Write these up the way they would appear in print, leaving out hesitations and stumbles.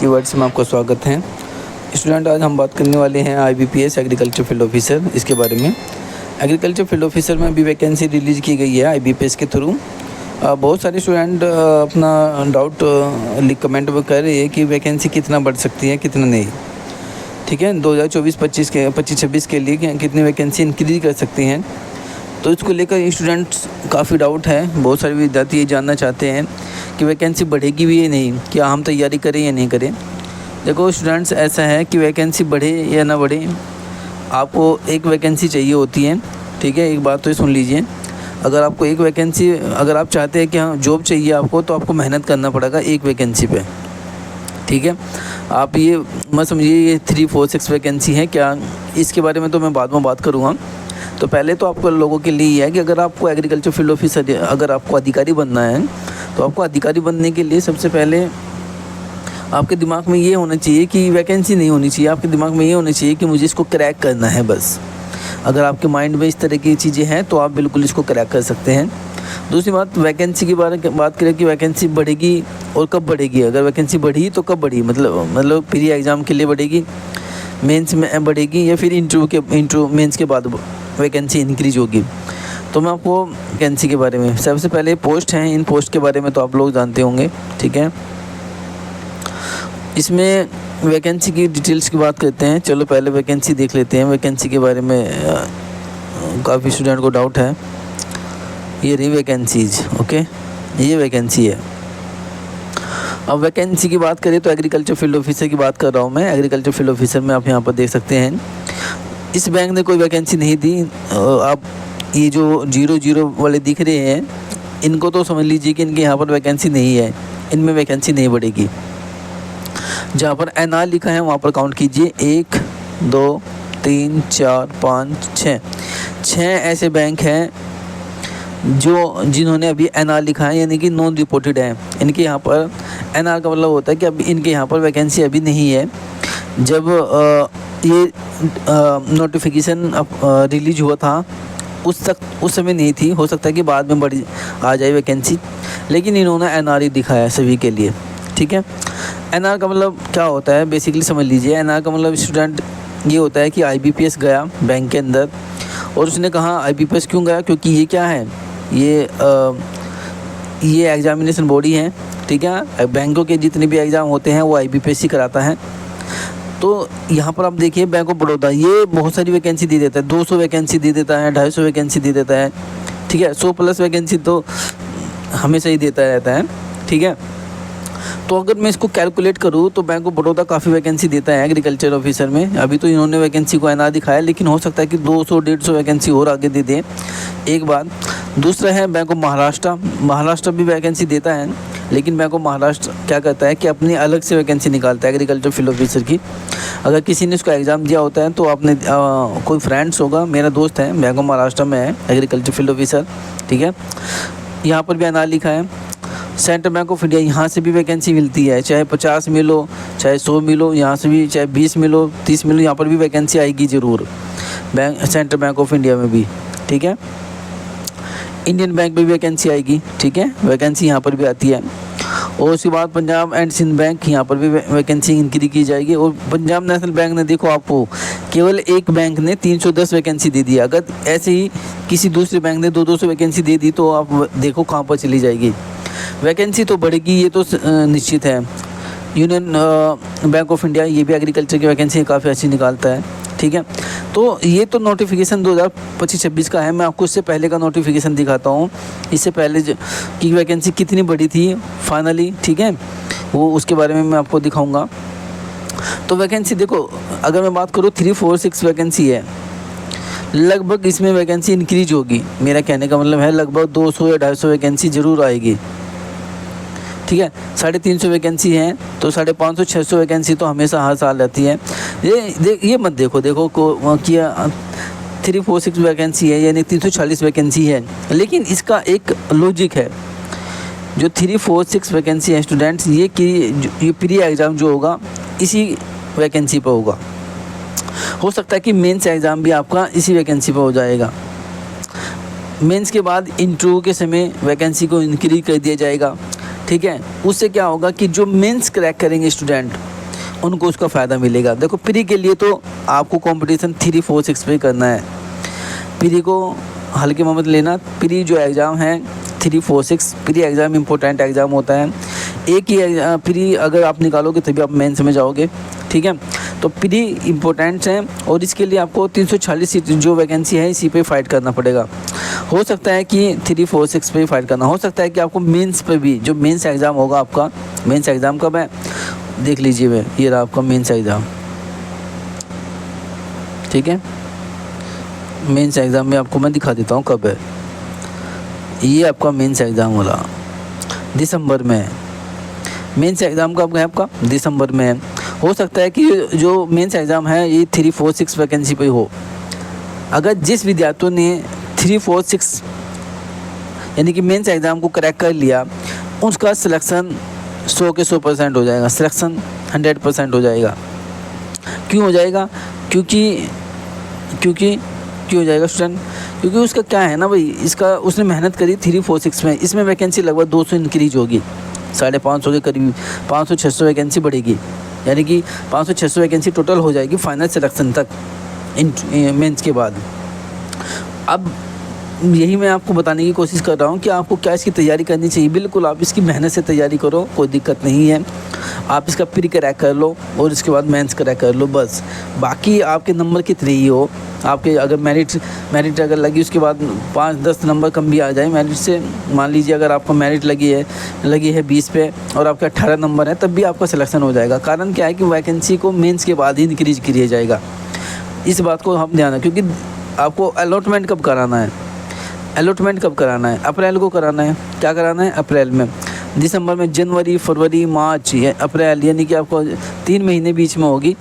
Keywords में आपका स्वागत है। स्टूडेंट, आज हम बात करने वाले हैं IBPS एग्रीकल्चर फील्ड ऑफिसर, इसके बारे में। एग्रीकल्चर फील्ड ऑफिसर में अभी वैकेंसी रिलीज़ की गई है IBPS के थ्रू। बहुत सारे स्टूडेंट अपना डाउट कमेंट में कर रहे हैं कि वैकेंसी कितना बढ़ सकती है, कितना नहीं। ठीक है, 2024-25 के लिए कितनी वैकेंसी इंक्रीज कर सकती हैं, तो इसको लेकर स्टूडेंट्स काफ़ी डाउट है। बहुत सारे विद्यार्थी ये जानना चाहते हैं कि वैकेंसी बढ़ेगी भी या नहीं, क्या हम तैयारी करें या नहीं करें। देखो स्टूडेंट्स, ऐसा है कि वैकेंसी बढ़े या ना बढ़े, आपको एक वैकेंसी चाहिए होती है। ठीक है, एक बात तो ये सुन लीजिए, अगर आपको एक वैकेंसी, अगर आप चाहते हैं कि हाँ जॉब चाहिए आपको, तो आपको मेहनत करना पड़ेगा एक वैकेंसी पे। ठीक है, आप ये मत समझिए ये 3, 4, 6 वैकेंसी है क्या, इसके बारे में तो मैं बाद में बात करूँगा। तो पहले तो आपको लोगों के लिए ये है कि अगर आपको एग्रीकल्चर फील्ड ऑफिसर, अगर आपको अधिकारी बनना है, तो आपको अधिकारी बनने के लिए सबसे पहले आपके दिमाग में ये होना चाहिए कि वैकेंसी नहीं होनी चाहिए, आपके दिमाग में ये होना चाहिए कि मुझे इसको क्रैक करना है बस। अगर आपके माइंड में इस तरह की चीज़ें हैं तो आप बिल्कुल इसको क्रैक कर सकते हैं। दूसरी बात, वैकेंसी की बात करें कि वैकेंसी बढ़ेगी और कब बढ़ेगी। अगर वैकेंसी बढ़ी तो कब बढ़ी, मतलब प्री एग्ज़ाम के लिए बढ़ेगी, मेंस में बढ़ेगी, या फिर इंटरव्यू मेंस के बाद वैकेंसी इंक्रीज होगी। तो मैं आपको वैकेंसी के बारे में, सबसे पहले पोस्ट हैं, इन पोस्ट के बारे में तो आप लोग जानते होंगे। ठीक है, इसमें वैकेंसी की डिटेल्स की बात करते हैं। चलो पहले वैकेंसी देख लेते हैं। वैकेंसी के बारे में काफ़ी स्टूडेंट को डाउट है। ये रही वैकेंसीज, ओके, ये वैकेंसी है। अब वैकेंसी की बात करें तो एग्रीकल्चर फील्ड ऑफिसर की बात कर रहा हूँ मैं। एग्रीकल्चर फील्ड ऑफिसर में आप यहाँ पर देख सकते हैं, इस बैंक ने कोई वैकेंसी नहीं दी। आप ये जो 0-0 वाले दिख रहे हैं, इनको तो समझ लीजिए कि इनके यहाँ पर वैकेंसी नहीं है, इनमें वैकेंसी नहीं बढ़ेगी। जहाँ पर NR लिखा है वहाँ पर काउंट कीजिए, 1, 2, 3, 4, 5, 6 ऐसे बैंक हैं जिन्होंने अभी NR लिखा है, यानी कि नॉन रिपोर्टेड है। इनके यहाँ पर NR का मतलब होता है कि अभी इनके यहाँ पर वैकेंसी अभी नहीं है। जब ये नोटिफिकेशन रिलीज हुआ था उस समय नहीं थी, हो सकता है कि बाद में बढ़ी आ जाए वैकेंसी, लेकिन इन्होंने NR ही दिखाया है सभी के लिए। ठीक है, NR का मतलब क्या होता है, बेसिकली समझ लीजिए। NR का मतलब स्टूडेंट ये होता है कि IBPS गया बैंक के अंदर, और उसने कहा IBPS क्यों गया, क्योंकि ये क्या है, ये एग्जामिनेशन बॉडी है। ठीक है, बैंकों के जितने भी एग्ज़ाम होते हैं वो IBPS ही कराता है। तो यहाँ पर आप देखिए, बैंक ऑफ बड़ौदा ये बहुत सारी वैकेंसी दे देता है, 200 वैकेंसी दे देता है, 250 वैकेंसी दे देता है। ठीक है, 100+ वैकेंसी तो हमेशा ही देता रहता है। ठीक है, तो अगर मैं इसको कैलकुलेट करूँ तो बैंक ऑफ बड़ौदा काफ़ी वैकेंसी देता है एग्रीकल्चर ऑफिसर में। अभी तो इन्होंने वैकेंसी को NR दिखाया, लेकिन हो सकता है कि 200-150 वैकेंसी और आगे दे दें, एक बात। दूसरा है बैंक ऑफ महाराष्ट्र भी वैकेंसी देता है, लेकिन बैंक ऑफ महाराष्ट्र क्या करता है कि अपनी अलग से वैकेंसी निकालता है एग्रीकल्चर फील्ड ऑफिसर की। अगर किसी ने उसका एग्ज़ाम दिया होता है तो आपने कोई फ्रेंड्स होगा, मेरा दोस्त है बैंक ऑफ महाराष्ट्र में है एग्रीकल्चर फील्ड ऑफिसर। ठीक है, यहाँ पर भी NR लिखा है। सेंट्रल बैंक ऑफ इंडिया, यहाँ से भी वैकेंसी मिलती है, चाहे 50 मिलो, चाहे 100 मिलो, यहाँ से भी चाहे 20 मिलो, 30 मिलो, यहाँ पर भी वैकेंसी आएगी ज़रूर, सेंट्रल बैंक ऑफ इंडिया में भी। ठीक है, इंडियन बैंक में भी वैकेंसी आएगी। ठीक है, वैकेंसी यहाँ पर भी आती है। और उसके बाद पंजाब एंड सिंध बैंक, यहाँ पर भी वैकेंसी इंक्रीज की जाएगी। और पंजाब नेशनल बैंक ने, देखो आपको केवल एक बैंक ने 310 वैकेंसी दे दी। अगर ऐसे ही किसी दूसरे बैंक ने 200 वैकेंसी दे दी तो आप देखो कहाँ पर चली जाएगी। वैकेंसी तो बढ़ेगी, ये तो निश्चित है। यूनियन बैंक ऑफ इंडिया ये भी एग्रीकल्चर की वैकेंसी काफ़ी अच्छी निकालता है। ठीक है, तो ये तो नोटिफिकेशन 2025-26 का है। मैं आपको इससे पहले का नोटिफिकेशन दिखाता हूँ, इससे पहले की वैकेंसी कितनी बड़ी थी फाइनली। ठीक है, वो उसके बारे में मैं आपको दिखाऊंगा। तो वैकेंसी देखो, अगर मैं बात करूँ 3, 4, 6 वैकेंसी है, लगभग इसमें वैकेंसी इंक्रीज होगी। मेरा कहने का मतलब है लगभग 200 या 250 वैकेंसी ज़रूर आएगी। ठीक है, 350 वैकेंसी हैं तो 550-600 वैकेंसी तो हमेशा हर साल रहती है। ये मत देखो कि 3, 4, 6 वैकेंसी है, यानी 340 वैकेंसी है, लेकिन इसका एक लॉजिक है। जो 3, 4, 6 वैकेंसी है स्टूडेंट्स, ये प्री एग्ज़ाम जो होगा इसी वैकेंसी पर होगा। हो सकता है कि मेंस एग्ज़ाम भी आपका इसी वैकेंसी पर हो जाएगा। मेंस के बाद इंटरव्यू के समय वैकेंसी को इंक्रीज कर दिया जाएगा। ठीक है, उससे क्या होगा कि जो मेंस क्रैक करेंगे स्टूडेंट, उनको उसका फ़ायदा मिलेगा। देखो प्री के लिए तो आपको कंपटीशन 3, 4, 6 पे करना है। प्री को हल्के में मत लेना। प्री जो एग्ज़ाम है 3, 4, 6 प्री एग्ज़ाम इम्पोर्टेंट एग्ज़ाम होता है। एक ही प्री अगर आप निकालोगे तभी आप मेंस में जाओगे, ठीक है। तो प्री इम्पोर्टेंट है और इसके लिए आपको 340 सीट जो वैकेंसी है इसी पे फाइट करना पड़ेगा। हो सकता है कि 3, 4, 6 पे फाइट करना, हो सकता है कि आपको मेंस पे भी, जो मेंस एग्ज़ाम होगा आपका, मेंस एग्ज़ाम कब है देख लीजिए मैं, ये रहा आपका मेंस एग्ज़ाम, ठीक है। मेंस एग्ज़ाम में आपको मैं दिखा देता हूँ कब है। ये आपका मेंस एग्ज़ाम वाला दिसंबर में है। मेंस एग्ज़ाम कब है आपका? दिसंबर में है। हो सकता है कि जो मेंस एग्ज़ाम है ये 3, 4, 6 वैकेंसी पे हो। अगर जिस विद्यार्थियों ने 3, 4, 6 यानी कि मेंस एग्ज़ाम को क्रैक कर लिया, उसका सिलेक्शन 100 के 100% हो जाएगा, सिलेक्शन 100% हो जाएगा। क्यों हो जाएगा? क्योंकि क्यों हो जाएगा स्टूडेंट? क्योंकि उसका क्या है ना भाई, इसका उसने मेहनत करी 3, 4, 6 में, इसमें वैकेंसी लगभग 200 इंक्रीज होगी, 550 के करीब 500-600 वैकेंसी बढ़ेगी, यानी कि 500-600 वैकेंसी टोटल हो जाएगी फाइनल सिलेक्शन तक मेंस के बाद। अब यही मैं आपको बताने की कोशिश कर रहा हूँ कि आपको क्या इसकी तैयारी करनी चाहिए। बिल्कुल आप इसकी मेहनत से तैयारी करो, कोई दिक्कत नहीं है। आप इसका प्री क्रैक कर लो और इसके बाद मेंस क्रैक कर लो बस। बाकी आपके नंबर कितने ही हो, आपके अगर मेरिट अगर लगी उसके बाद 5-10 नंबर कम भी आ जाए मेरिट से, मान लीजिए अगर आपको मेरिट लगी है 20 पे और आपके 18 नंबर है, तब भी आपका सिलेक्शन हो जाएगा। कारण क्या है कि वैकेंसी को मेंस के बाद ही इंक्रीज किया जाएगा। इस बात को हम ध्यान रखें, क्योंकि आपको अलॉटमेंट कब कराना है? अप्रैल को कराना है। क्या कराना है? अप्रैल में। दिसंबर में, जनवरी, फरवरी, मार्च या अप्रैल, यानी कि आपको 3 महीने बीच में होगी।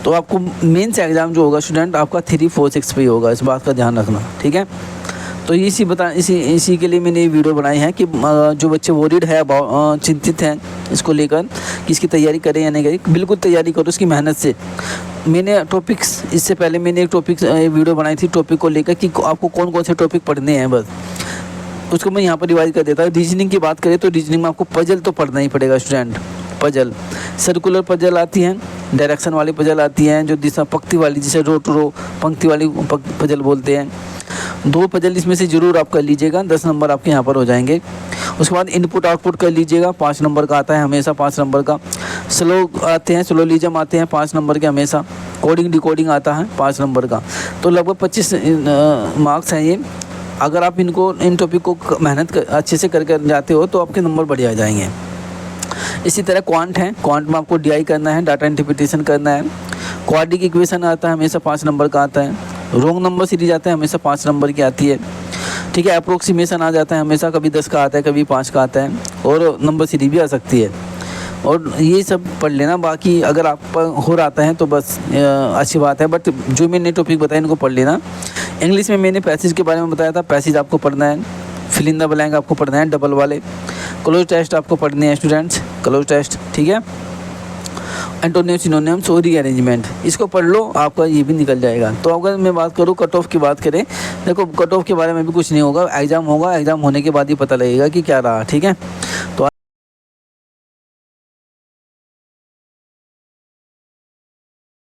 तो आपको मेंस एग्ज़ाम जो होगा स्टूडेंट आपका 3, 4, 6 पे ही होगा, इस बात का ध्यान रखना, ठीक है। तो इसी के लिए मैंने ये वीडियो बनाई है कि जो बच्चे वरीड है, चिंतित हैं इसको लेकर कि इसकी तैयारी करें या नहीं करें, बिल्कुल तैयारी करो इसकी मेहनत से। मैंने टॉपिक्स, इससे पहले मैंने एक वीडियो बनाई थी टॉपिक को लेकर कि आपको कौन कौन से टॉपिक पढ़ने हैं, बस उसको मैं यहाँ पर रिवाइज कर देता हूँ। रीजनिंग की बात करें तो रीजनिंग में आपको पजल तो पढ़ना ही पड़ेगा स्टूडेंट। पजल, सर्कुलर पजल आती हैं, डायरेक्शन वाली पजल आती हैं, जो दिशा पंक्ति वाली, जिसे रो टू रो पंक्ति वाली पजल बोलते हैं। 2 पजल इसमें से ज़रूर आप कर लीजिएगा, 10 नंबर आपके यहाँ पर हो जाएंगे। उसके बाद इनपुट आउटपुट कर लीजिएगा, 5 नंबर का आता है हमेशा, 5 नंबर का। स्लो आते हैं, स्लोलिज्म आते हैं 5 नंबर के हमेशा। कोडिंग डिकोडिंग आता है 5 नंबर का। तो लगभग 25 मार्क्स हैं ये। अगर आप इन टॉपिक को मेहनत अच्छे से करके जाते हो तो आपके नंबर बढ़िया आ जाएंगे। इसी तरह क्वांट है, क्वांट में आपको DI करना है, डाटा इंटरप्रिटेशन करना है। क्वाड्रिक इक्वेशन आता है हमेशा 5 नंबर का आता है। रोंग नंबर सीरीज आता है हमेशा 5 नंबर की आती है, ठीक है। अप्रोक्सीमेशन आ जाता है हमेशा, कभी 10 का आता है, कभी 5 का आता है, और नंबर सीरीज भी आ सकती है। और ये सब पढ़ लेना। बाकी अगर आप पर हो रहा है तो बस अच्छी बात है, बट जो मैंने टॉपिक बताया इनको पढ़ लेना। इंग्लिश में मैंने पैसेज के बारे में बताया था, पैसेज आपको पढ़ना है। फिल इन द ब्लैंक आपको पढ़ना है, डबल वाले। क्लोज टेस्ट आपको पढ़ने हैं स्टूडेंट्स, क्लोज टेस्ट, ठीक है। एंटोनिम्स, सिनोनिम्स और रीअरेंजमेंट, इसको पढ़ लो, आपका ये भी निकल जाएगा। तो अगर मैं बात करूँ कट ऑफ की बात करें, देखो कट ऑफ के बारे में भी कुछ नहीं होगा, एग्ज़ाम होगा, एग्ज़ाम होने के बाद ही पता लगेगा कि क्या रहा, ठीक है।